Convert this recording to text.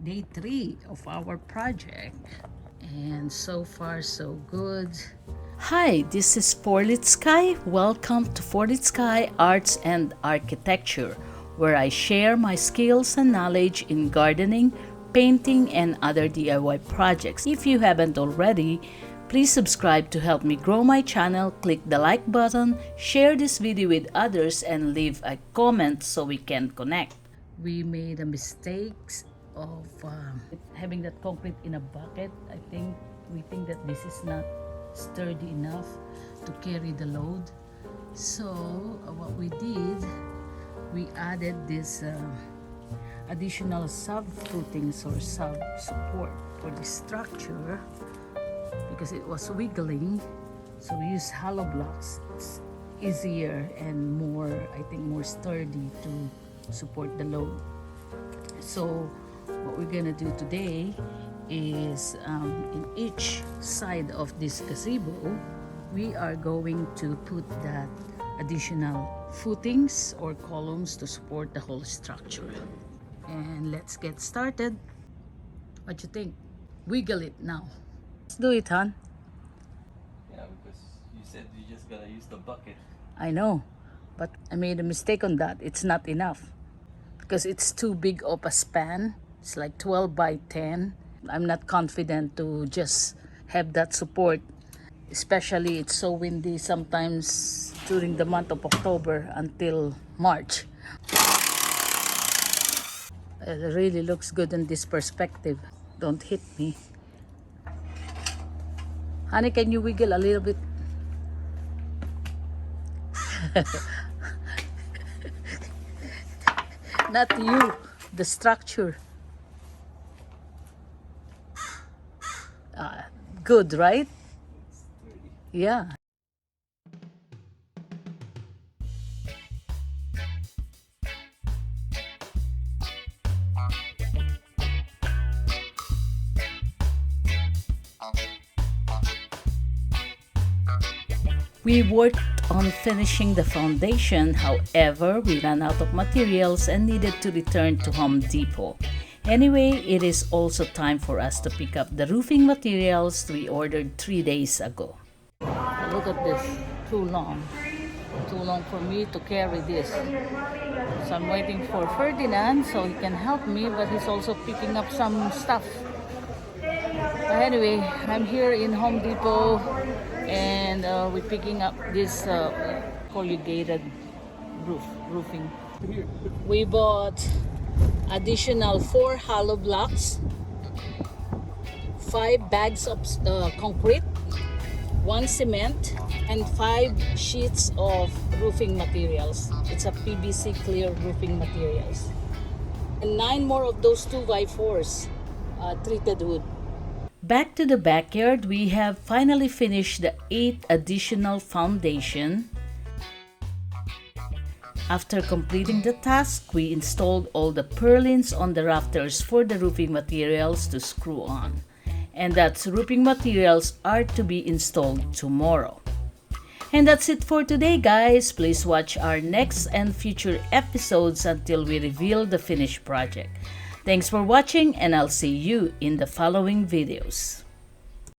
day 3 of our project, and so far so good. Hi, this is Sky. Welcome to Sky Arts and Architecture, where I share my skills and knowledge in gardening, painting, and other DIY projects. If you haven't already, please subscribe to help me grow my channel, click the like button, share this video with others, and leave a comment so we can connect. We made a mistake of having that concrete in a bucket. We think that this is not sturdy enough to carry the load. So what we did, we added this additional sub footings or sub support for the structure because it was wiggling. So we used hollow blocks. It's easier and more sturdy to support the load. So what we're gonna do today is in each side of this gazebo, we are going to put that additional footings or columns to support the whole structure. And let's get started. What you think? Wiggle it now. Let's do it, hon. Yeah, because you said you just gotta use the bucket. I know, but I made a mistake on that. It's not enough because it's too big of a span. It's like 12 by 10. I'm not confident to just have that support, especially it's so windy sometimes during the month of October until March. It really looks good in this perspective. Don't hit me. Honey, can you wiggle a little bit? Not you, the structure. Good, right? Yeah. We worked on finishing the foundation, however, we ran out of materials and needed to return to Home Depot. Anyway, it is also time for us to pick up the roofing materials we ordered 3 days ago. Look at this, too long for me to carry this. So I'm waiting for Ferdinand so he can help me, but he's also picking up some stuff. But anyway, I'm here in Home Depot and we're picking up this corrugated roofing. We bought additional 4 hollow blocks, 5 bags of concrete, 1 cement, and 5 sheets of roofing materials. It's a PVC clear roofing materials. And 9 more of those 2x4s treated wood. Back to the backyard, we have finally finished the 8 additional foundation. After completing the task, we installed all the purlins on the rafters for the roofing materials to screw on. And that roofing materials are to be installed tomorrow. And that's it for today, guys. Please watch our next and future episodes until we reveal the finished project. Thanks for watching, and I'll see you in the following videos.